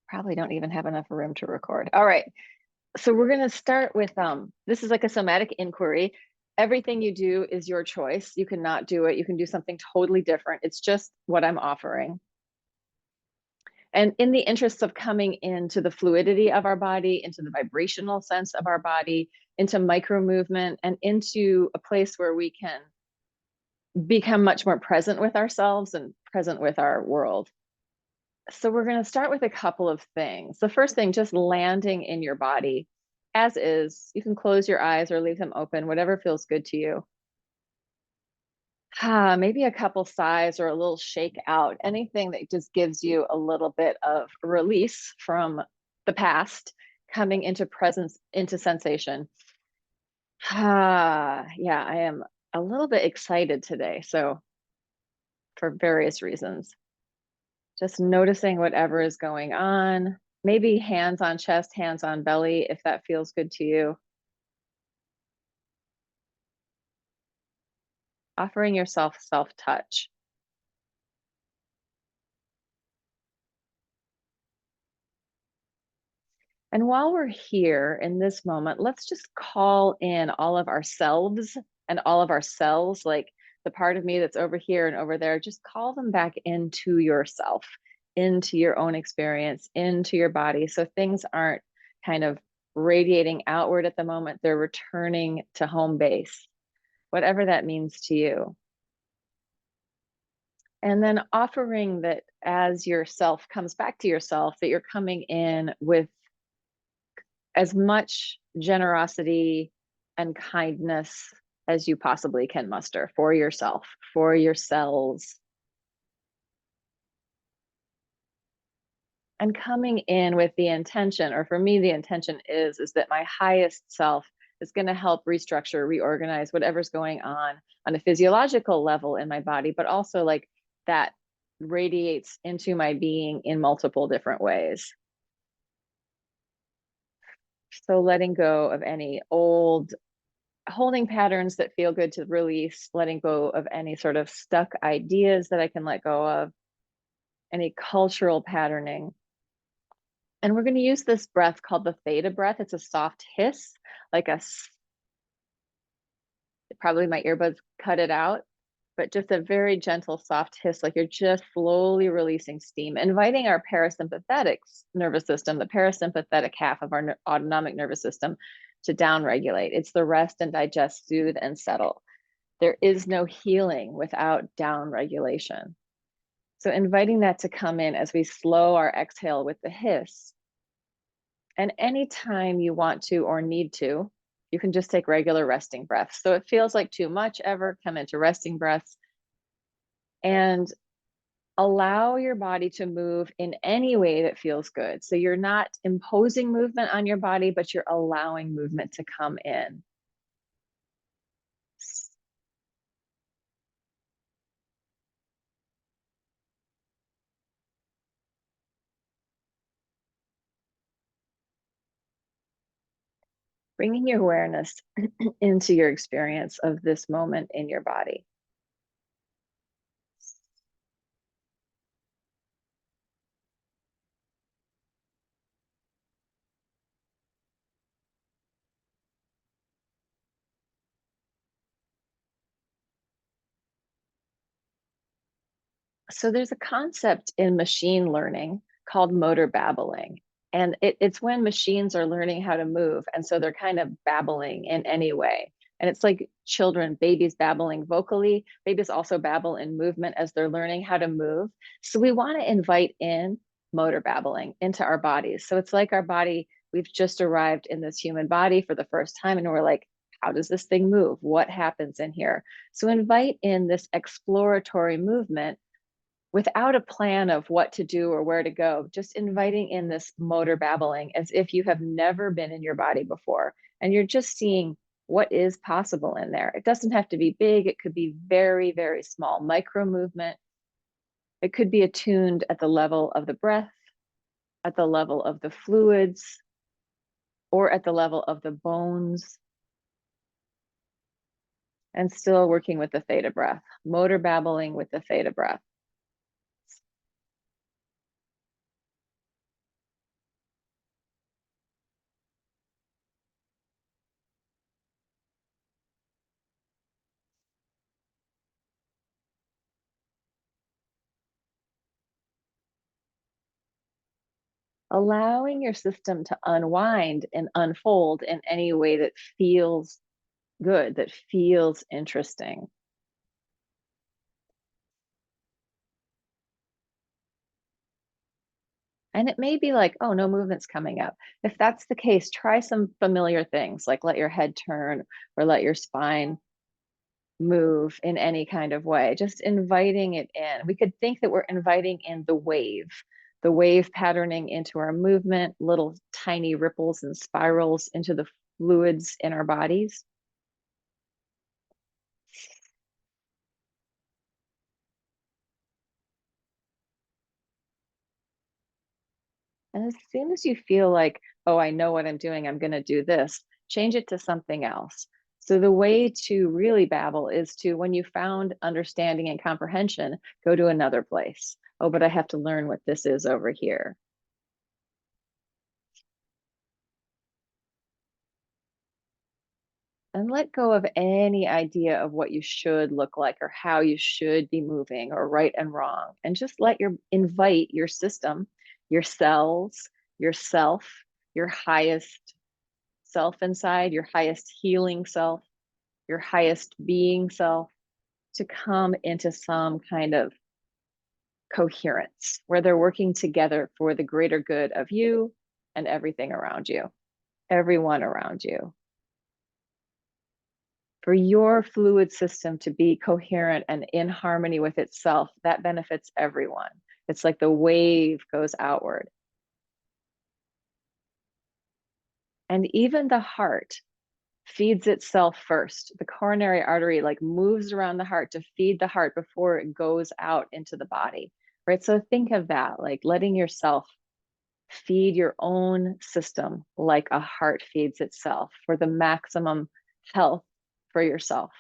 Probably don't even have enough room to record. All right. So we're going to start with this is like a somatic inquiry. Everything you do is your choice. You cannot do it. You can do something totally different. It's just what I'm offering. And in the interest of coming into the fluidity of our body, into the vibrational sense of our body, into micro movement, and into a place where we can become much more present with ourselves and present with our world. So we're going to start with a couple of things. The first thing, just landing in your body as is. You can close your eyes or leave them open, whatever feels good to you. Maybe a couple sighs or a little shake out, anything that just gives you a little bit of release from the past, coming into presence, into sensation. Yeah, I am a little bit excited today. So for various reasons. Just noticing whatever is going on, maybe hands on chest, hands on belly, if that feels good to you. Offering yourself self-touch. And while we're here in this moment, let's just call in all of ourselves and all of our cells, like the part of me that's over here and over there, just call them back into yourself, into your own experience, into your body. So things aren't kind of radiating outward at the moment, they're returning to home base, whatever that means to you. And then offering that as yourself comes back to yourself, that you're coming in with as much generosity and kindness as you possibly can muster for yourself, for your cells. And coming in with the intention, or for me, the intention is that my highest self is going to help restructure, reorganize whatever's going on a physiological level in my body, but also like that radiates into my being in multiple different ways. So letting go of any old holding patterns that feel good to release, letting go of any sort of stuck ideas that I can let go of, any cultural patterning. And we're going to use this breath called the theta breath. It's a soft hiss, like probably my earbuds cut it out, but just a very gentle, soft hiss, like you're just slowly releasing steam, inviting our parasympathetic nervous system, the parasympathetic half of our autonomic nervous system, to downregulate. It's the rest and digest, soothe, and settle. There is no healing without downregulation. So inviting that to come in as we slow our exhale with the hiss. And anytime you want to or need to, you can just take regular resting breaths. So it feels like too much ever, come into resting breaths and allow your body to move in any way that feels good. So you're not imposing movement on your body, but you're allowing movement to come in. Bringing your awareness into your experience of this moment in your body. So there's a concept in machine learning called motor babbling. And it's when machines are learning how to move. And so they're kind of babbling in any way. And it's like children, babies babbling vocally. Babies also babble in movement as they're learning how to move. So we want to invite in motor babbling into our bodies. So it's like our body, we've just arrived in this human body for the first time. And we're like, how does this thing move? What happens in here? So invite in this exploratory movement without a plan of what to do or where to go, just inviting in this motor babbling as if you have never been in your body before. And you're just seeing what is possible in there. It doesn't have to be big. It could be very, very small micro movement. It could be attuned at the level of the breath, at the level of the fluids, or at the level of the bones. And still working with the theta breath, motor babbling with the theta breath. allowing your system to unwind and unfold in any way that feels good, that feels interesting. And it may be like, oh, no movement's coming up. If that's the case, try some familiar things like let your head turn or let your spine move in any kind of way, just inviting it in. We could think that we're inviting in the wave patterning into our movement, little tiny ripples and spirals into the fluids in our bodies. And as soon as you feel like, oh, I know what I'm doing, I'm going to do this, change it to something else. So the way to really babble is to, when you found understanding and comprehension, go to another place. Oh, but I have to learn what this is over here. And let go of any idea of what you should look like or how you should be moving or right and wrong. And just invite your system, your cells, yourself, your highest self inside, your highest healing self, your highest being self, to come into some kind of coherence where they're working together for the greater good of you and everything around you, everyone around you. For your fluid system to be coherent and in harmony with itself, that benefits everyone. It's like the wave goes outward. And even the heart feeds itself first. The coronary artery like moves around the heart to feed the heart before it goes out into the body, right? So think of that, like letting yourself feed your own system like a heart feeds itself for the maximum health for yourself.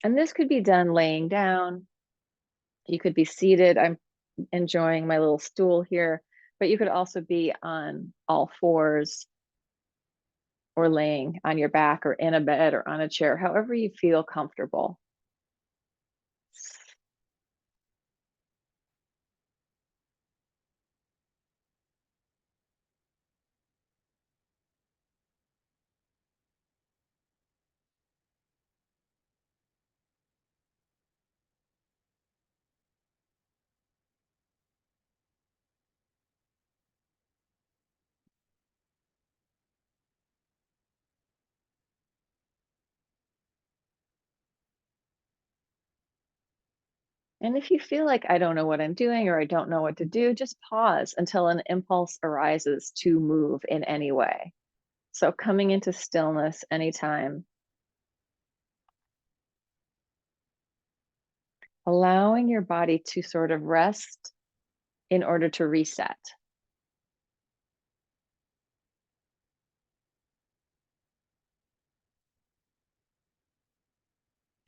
And this could be done laying down. You could be seated. I'm enjoying my little stool here, but you could also be on all fours or laying on your back or in a bed or on a chair, however you feel comfortable. And if you feel like I don't know what I'm doing or I don't know what to do, just pause until an impulse arises to move in any way. So coming into stillness anytime, allowing your body to sort of rest in order to reset.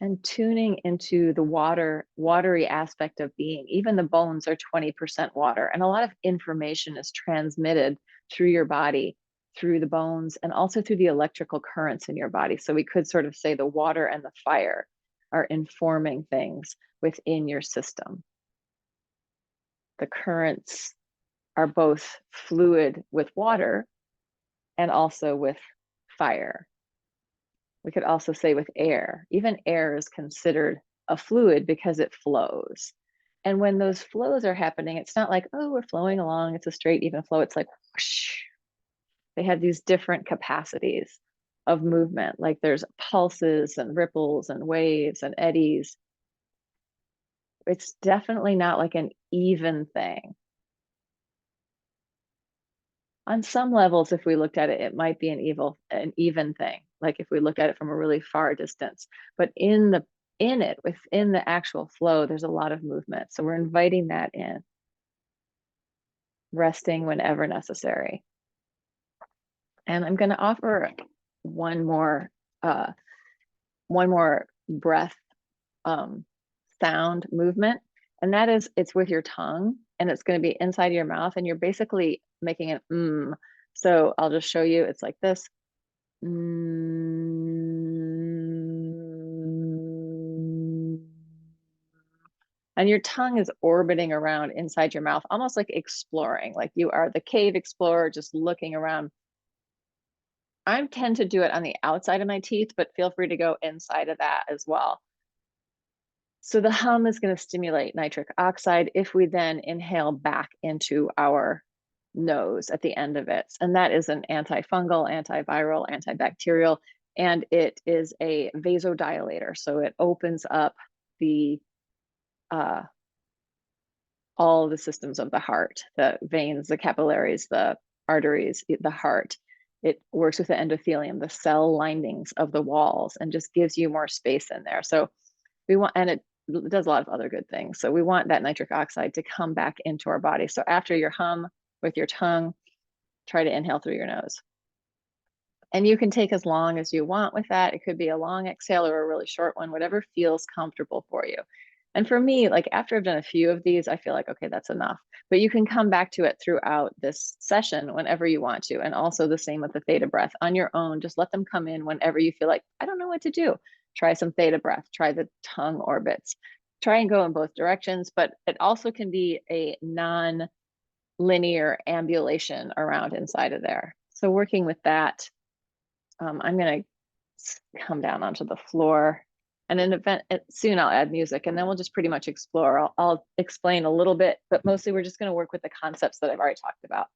And tuning into the watery aspect of being. Even the bones are 20% water, and a lot of information is transmitted through your body, through the bones, and also through the electrical currents in your body. So we could sort of say the water and the fire are informing things within your system. The currents are both fluid with water and also with fire. We could also say with air. Even air is considered a fluid because it flows. And when those flows are happening, it's not like, oh, we're flowing along, it's a straight, even flow. It's like whoosh. They have these different capacities of movement. Like there's pulses and ripples and waves and eddies. It's definitely not like an even thing. On some levels, if we looked at it, it might be an even thing. Like if we look at it from a really far distance, but within the actual flow, there's a lot of movement. So we're inviting that in, resting whenever necessary. And I'm going to offer one more, uh, one more breath sound movement, and that is it's with your tongue, and it's going to be inside your mouth, and you're basically making an So I'll just show you. It's like this. Mm. And your tongue is orbiting around inside your mouth, almost like exploring, like you are the cave explorer, just looking around. I tend to do it on the outside of my teeth, but feel free to go inside of that as well. So the hum is going to stimulate nitric oxide if we then inhale back into our nose at the end of it. And that is an antifungal, antiviral, antibacterial, and it is a vasodilator. So it opens up the all the systems of the heart, the veins, the capillaries, the arteries, the heart. It works with the endothelium, the cell linings of the walls, and just gives you more space in there. So we want, and it does a lot of other good things. So we want that nitric oxide to come back into our body. So after your hum with your tongue, try to inhale through your nose. And you can take as long as you want with that. It could be a long exhale or a really short one, whatever feels comfortable for you. And for me, like after I've done a few of these, I feel like, okay, that's enough. But you can come back to it throughout this session whenever you want to. And also the same with the theta breath on your own. Just let them come in whenever you feel like, I don't know what to do. Try some theta breath, try the tongue orbits, try and go in both directions. But it also can be a non-linear ambulation around inside of there. So working with that, I'm going to come down onto the floor, and in event soon I'll add music, and then we'll just pretty much explore. I'll explain a little bit, but mostly we're just going to work with the concepts that I've already talked about.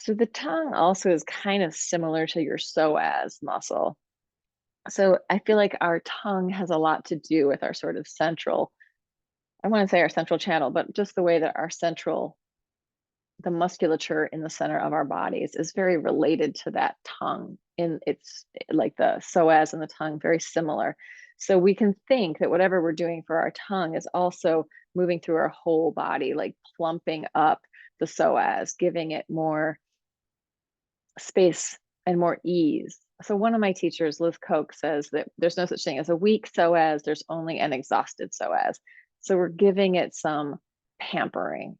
So the tongue also is kind of similar to your psoas muscle. So I feel like our tongue has a lot to do with our sort of central, I want to say our central channel, but just the way that our central, the musculature in the center of our bodies is very related to that tongue. In it's like the psoas and the tongue, very similar. So we can think that whatever we're doing for our tongue is also moving through our whole body, like plumping up the psoas, giving it more space and more ease. So one of my teachers, Liz Koch, says that there's no such thing as a weak psoas, there's only an exhausted psoas. So we're giving it some pampering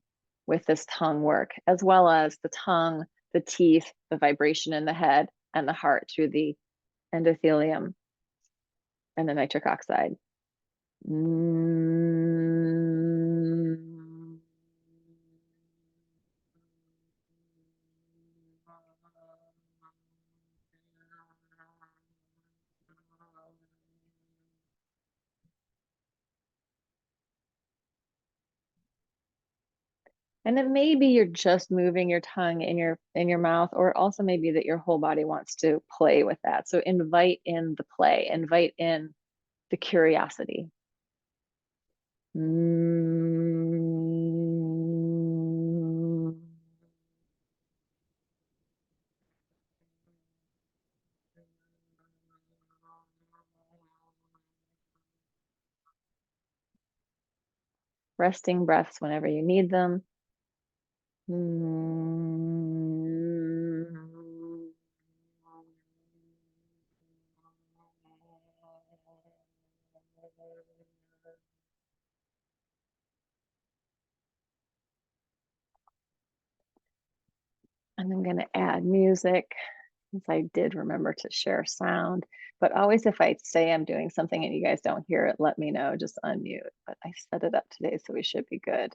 with this tongue work, as well as the tongue, the teeth, the vibration in the head, and the heart through the endothelium and the nitric oxide. And then maybe you're just moving your tongue in your mouth, or also maybe that your whole body wants to play with that. So invite in the play, invite in the curiosity. Resting breaths whenever you need them. And I'm going to add music, since I did remember to share sound. But always, if I say I'm doing something and you guys don't hear it, let me know, just unmute. But I set it up today, so we should be good.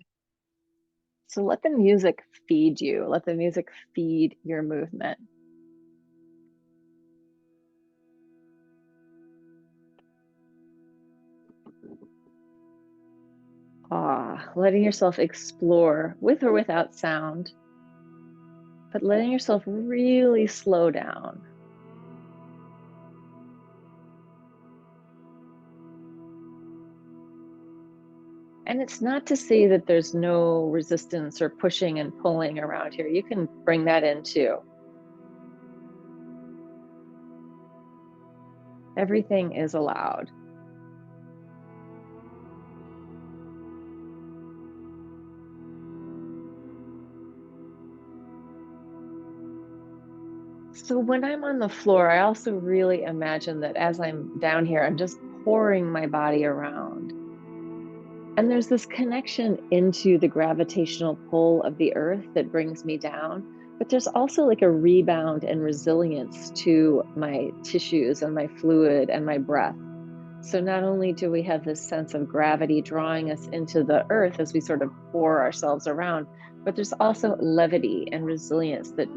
So let the music feed you. Let the music feed your movement. Letting yourself explore with or without sound, but letting yourself really slow down. And it's not to say that there's no resistance or pushing and pulling around here. You can bring that in too. Everything is allowed. So when I'm on the floor, I also really imagine that as I'm down here, I'm just pouring my body around. And there's this connection into the gravitational pull of the earth that brings me down. But there's also like a rebound and resilience to my tissues and my fluid and my breath. So not only do we have this sense of gravity drawing us into the earth as we sort of pour ourselves around, but there's also levity and resilience that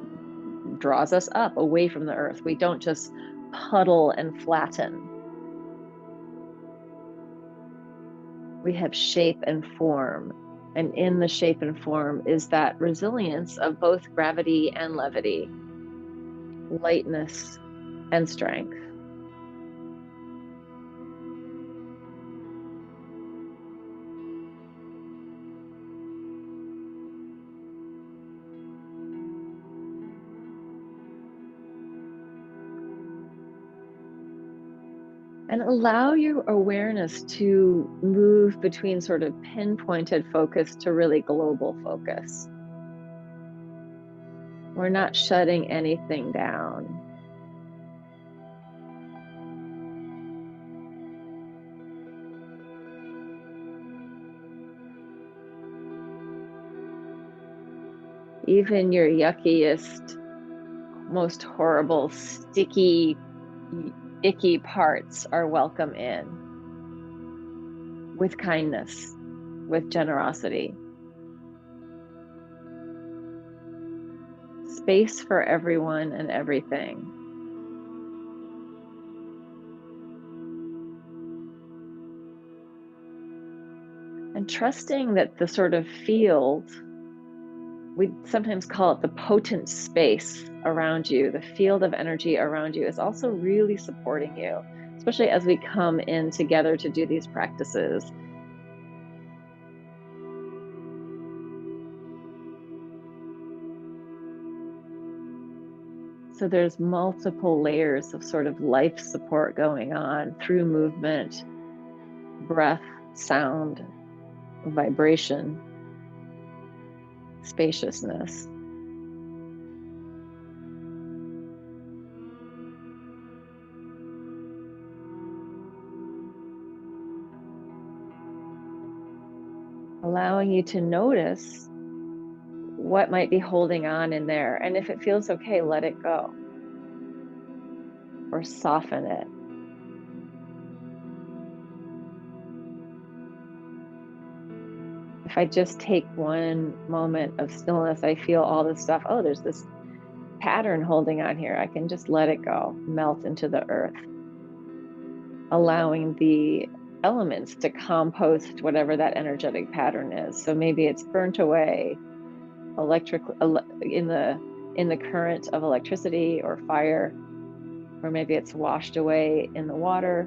draws us up away from the earth. We don't just puddle and flatten. We have shape and form. And in the shape and form is that resilience of both gravity and levity, lightness and strength. And allow your awareness to move between sort of pinpointed focus to really global focus. We're not shutting anything down. Even your yuckiest, most horrible, sticky, icky parts are welcome in with kindness, with generosity. Space for everyone and everything. And trusting that the sort of field, we sometimes call it the potent space around you, the field of energy around you is also really supporting you, especially as we come in together to do these practices. So there's multiple layers of sort of life support going on through movement, breath, sound, vibration, spaciousness. Allowing you to notice what might be holding on in there. And if it feels okay, let it go or soften it. If I just take one moment of stillness, I feel all this stuff. Oh, there's this pattern holding on here. I can just let it go, melt into the earth, allowing the elements to compost whatever that energetic pattern is. So maybe it's burnt away in the current of electricity or fire, or maybe it's washed away in the water,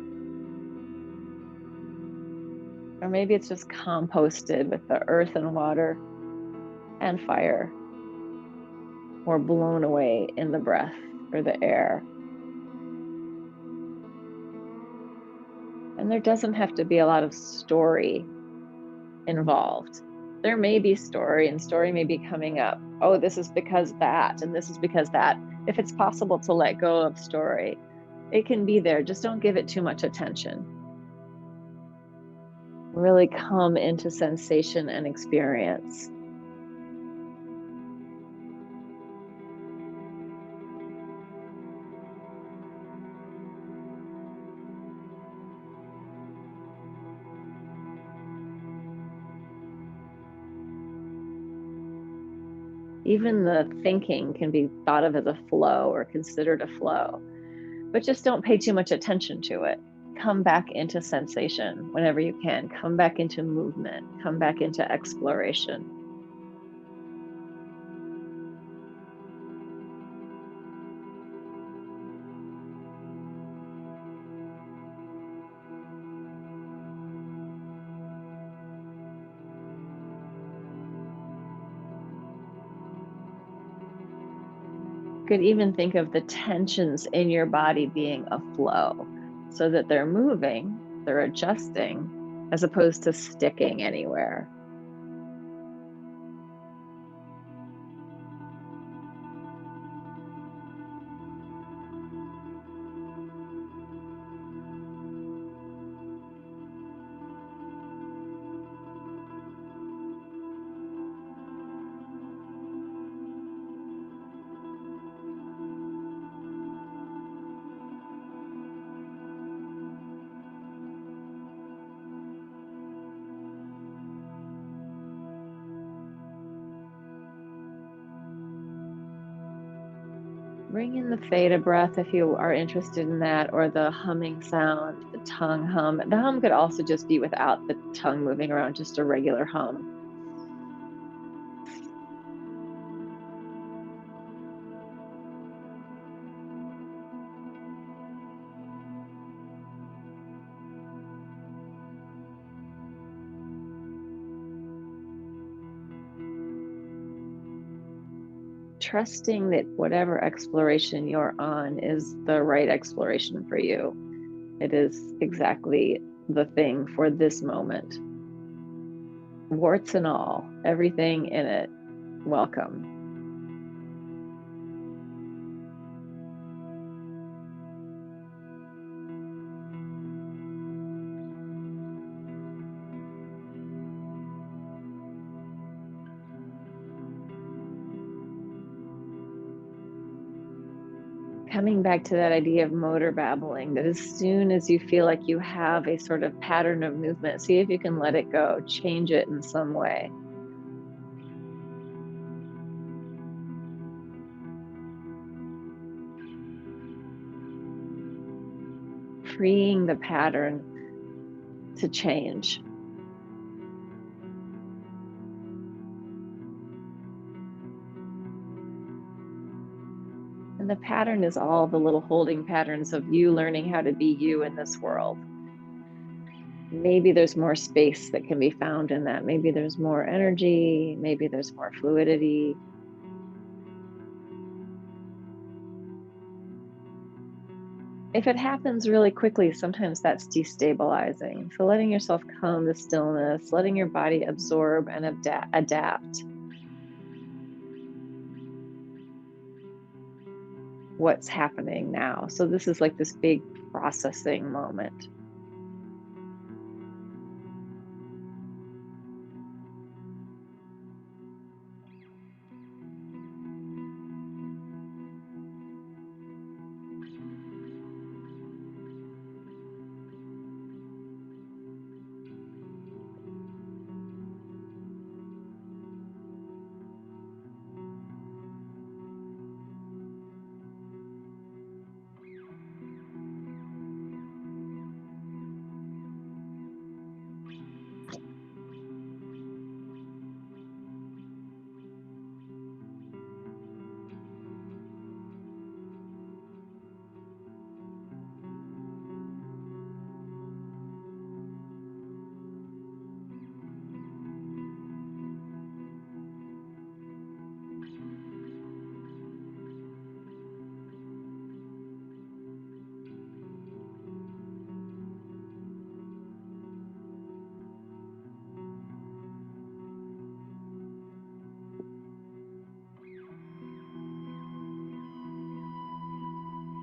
or maybe it's just composted with the earth and water and fire, or blown away in the breath or the air. And there doesn't have to be a lot of story involved. There may be story, and story may be coming up. Oh, this is because that, and this is because that. If it's possible to let go of story, it can be there. Just don't give it too much attention. Really come into sensation and experience. Even the thinking can be thought of as a flow or considered a flow, but just don't pay too much attention to it. Come back into sensation whenever you can. Come back into movement. Come back into exploration. You could even think of the tensions in your body being a flow. so that they're moving, they're adjusting, as opposed to sticking anywhere. Bring in the theta breath if you are interested in that, or the humming sound, the tongue hum. The hum could also just be without the tongue moving around, just a regular hum. Trusting that whatever exploration you're on is the right exploration for you. It is exactly the thing for this moment. Warts and all, everything in it, welcome. Coming back to that idea of motor babbling, that as soon as you feel like you have a sort of pattern of movement, see if you can let it go, change it in some way. Freeing the pattern to change. And the pattern is all the little holding patterns of you learning how to be you in this world. Maybe there's more space that can be found in that. Maybe there's more energy. Maybe there's more fluidity. If it happens really quickly, sometimes that's destabilizing. So letting yourself come to stillness, letting your body absorb and adapt what's happening now. So this is like this big processing moment.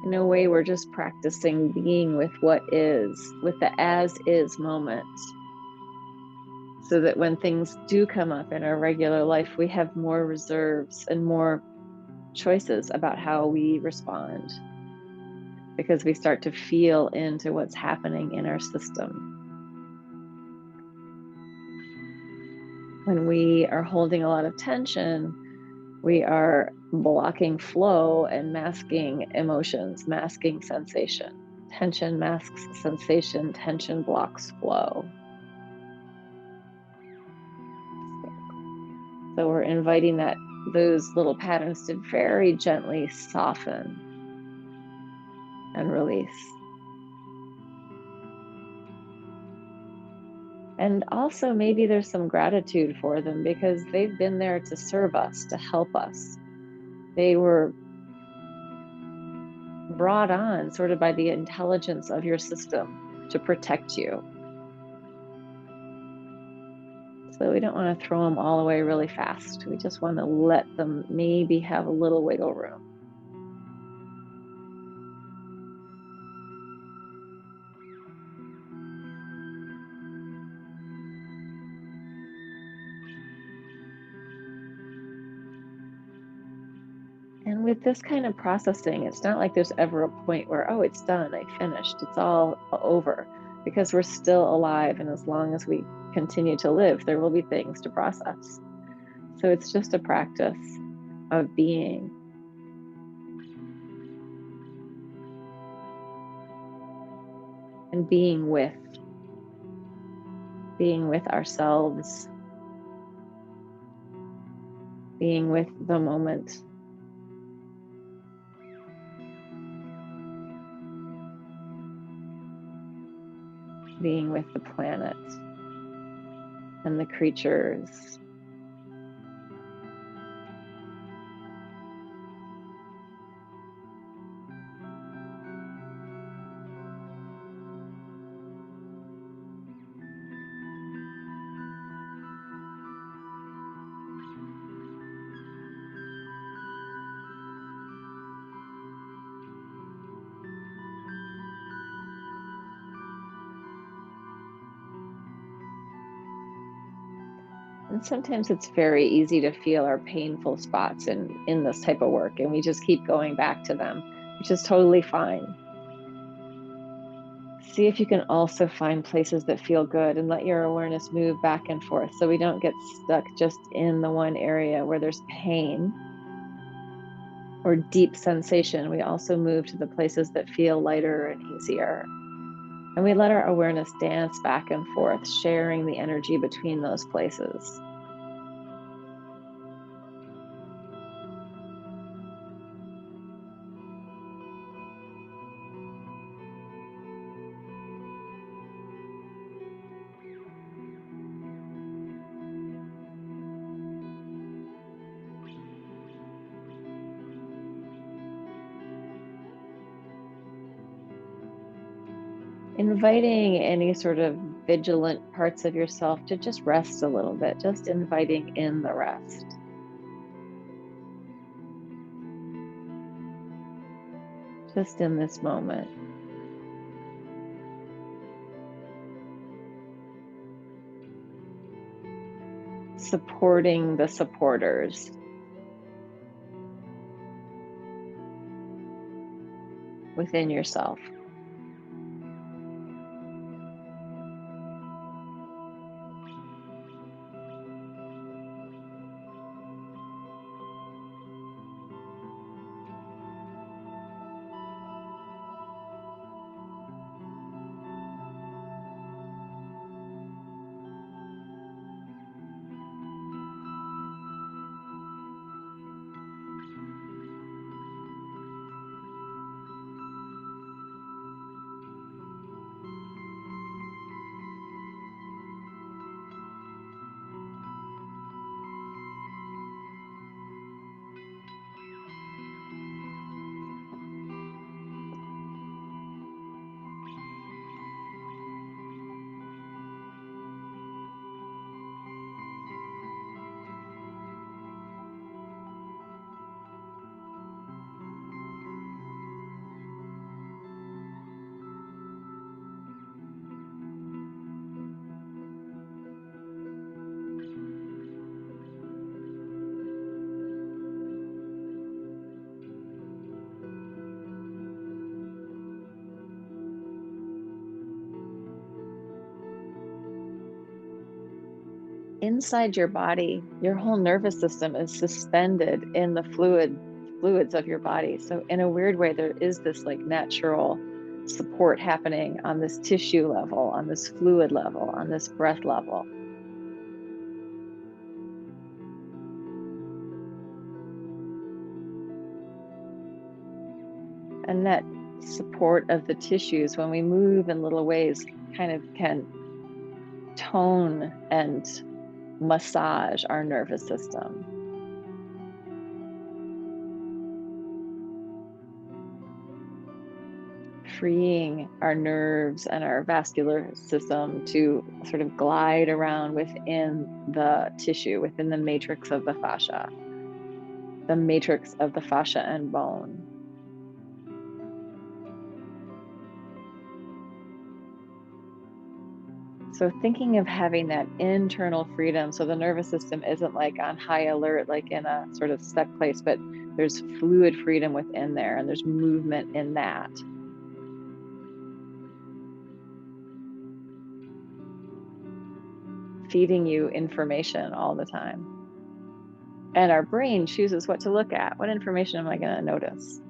In a way, we're just practicing being with what is, with the as is moment, so that when things do come up in our regular life, we have more reserves and more choices about how we respond, because we start to feel into what's happening in our system. When we are holding a lot of tension, we are blocking flow and masking emotions, masking sensation. Tension masks sensation, tension blocks flow. So we're inviting those little patterns to very gently soften and release. And also maybe there's some gratitude for them, because they've been there to serve us, to help us. They were brought on sort of by the intelligence of your system to protect you. So we don't want to throw them all away really fast. We just want to let them maybe have a little wiggle room. And with this kind of processing, it's not like there's ever a point where, oh, it's done, I finished, it's all over, because we're still alive. And as long as we continue to live, there will be things to process. So it's just a practice of being. And being with ourselves, being with the moment. Being with the planet and the creatures. And sometimes it's very easy to feel our painful spots in this type of work, and we just keep going back to them, which is totally fine. See if you can also find places that feel good and let your awareness move back and forth so we don't get stuck just in the one area where there's pain or deep sensation. We also move to the places that feel lighter and easier. And we let our awareness dance back and forth, sharing the energy between those places. Inviting any sort of vigilant parts of yourself to just rest a little bit, just inviting in the rest. Just in this moment. Supporting the supporters. Within yourself. Inside your body, your whole nervous system is suspended in the fluids of your body. So in a weird way, there is this like natural support happening on this tissue level, on this fluid level, on this breath level. And that support of the tissues, when we move in little ways, kind of can tone and massage our nervous system. freeing our nerves and our vascular system to sort of glide around within the tissue, within the matrix of the fascia and bone. So thinking of having that internal freedom, so the nervous system isn't like on high alert, like in a sort of stuck place, but there's fluid freedom within there and there's movement in that. Feeding you information all the time. And our brain chooses what to look at. What information am I going to notice?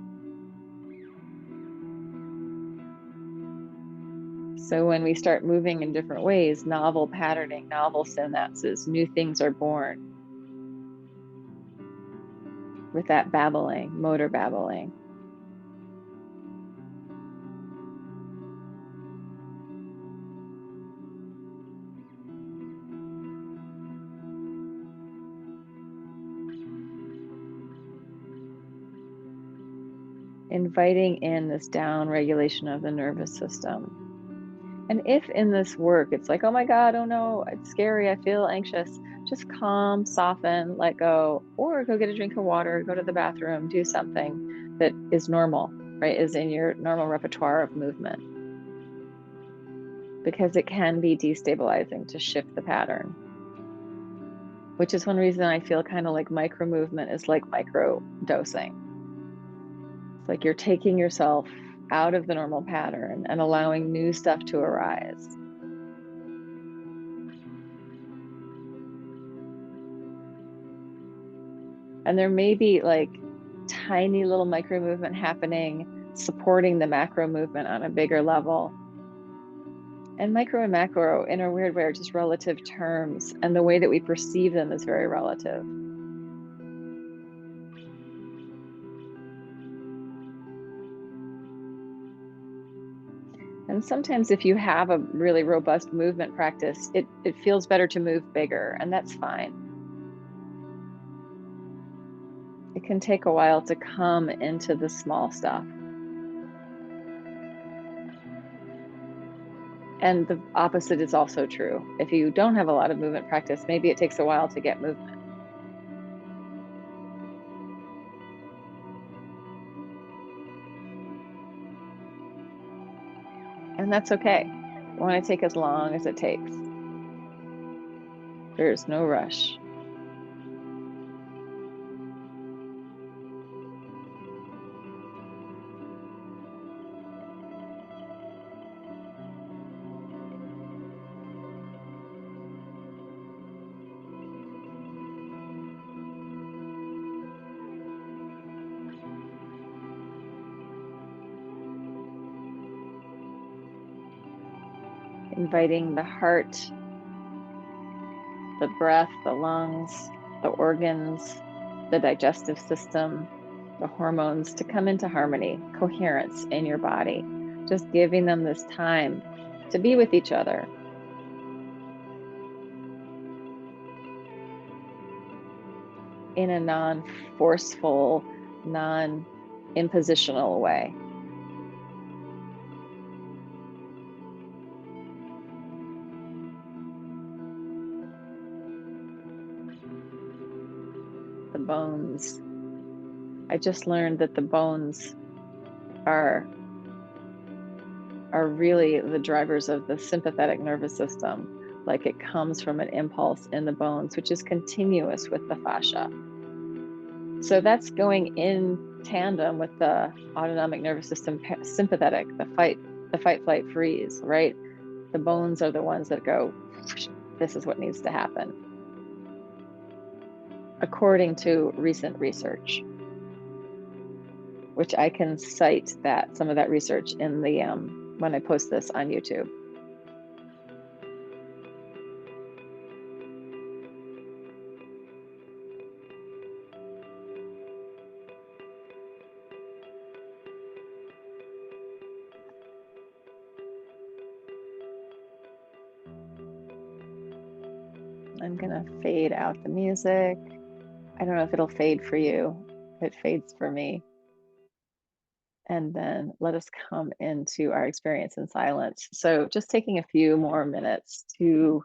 So when we start moving in different ways, novel patterning, novel synapses, new things are born with that babbling, motor babbling. Inviting in this down regulation of the nervous system. And if in this work it's like, oh my God, oh no, it's scary, I feel anxious, just calm, soften, let go, or go get a drink of water, go to the bathroom, do something that is normal, right? Is in your normal repertoire of movement. Because it can be destabilizing to shift the pattern, which is one reason I feel kind of like micro movement is like micro dosing. It's like you're taking yourself out of the normal pattern and allowing new stuff to arise. And there may be like tiny little micro movement happening, supporting the macro movement on a bigger level. And micro and macro, in a weird way, are just relative terms, and the way that we perceive them is very relative. And sometimes if you have a really robust movement practice, it feels better to move bigger, and that's fine. It can take a while to come into the small stuff. And the opposite is also true. If you don't have a lot of movement practice, maybe it takes a while to get movement. And that's okay. You want to take as long as it takes. There's no rush. Inviting the heart, the breath, the lungs, the organs, the digestive system, the hormones to come into harmony, coherence in your body. Just giving them this time to be with each other. In a non-forceful, non-impositional way. The bones. I just learned that the bones are really the drivers of the sympathetic nervous system. Like it comes from an impulse in the bones, which is continuous with the fascia. So that's going in tandem with the autonomic nervous system sympathetic, the fight, flight, freeze, right? The bones are the ones that go, this is what needs to happen, according to recent research, which I can cite that some of that research in the when I post this on YouTube. I'm gonna fade out the music. I don't know if it'll fade for you. It fades for me. and then let us come into our experience in silence. So just taking a few more minutes to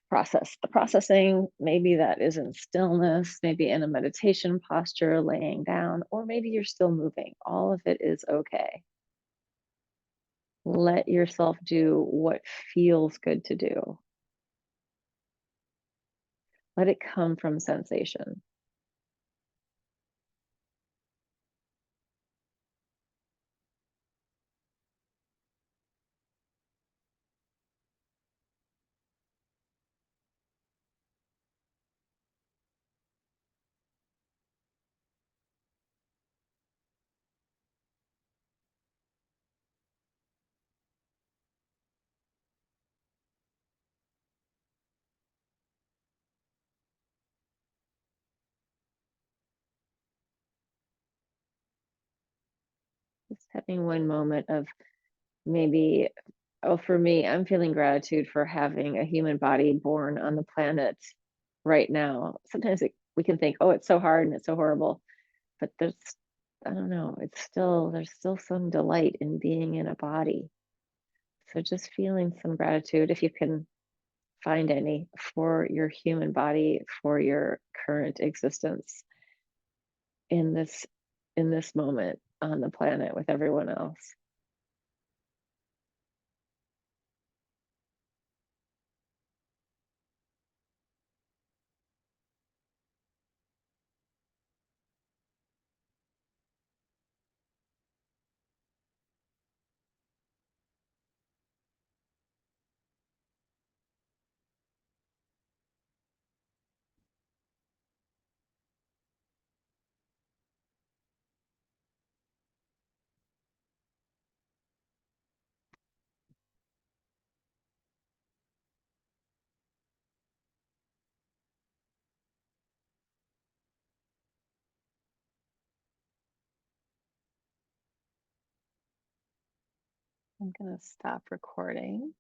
process the processing. Maybe that is in stillness, maybe in a meditation posture, laying down, or maybe you're still moving. All of it is okay. Let yourself do what feels good to do. Let it come from sensation. Just having one moment of maybe, oh, for me, I'm feeling gratitude for having a human body born on the planet right now. Sometimes we can think, oh, it's so hard and it's so horrible, but I don't know, there's still some delight in being in a body. So just feeling some gratitude, if you can find any, for your human body, for your current existence in this moment on the planet with everyone else. I'm going to stop recording.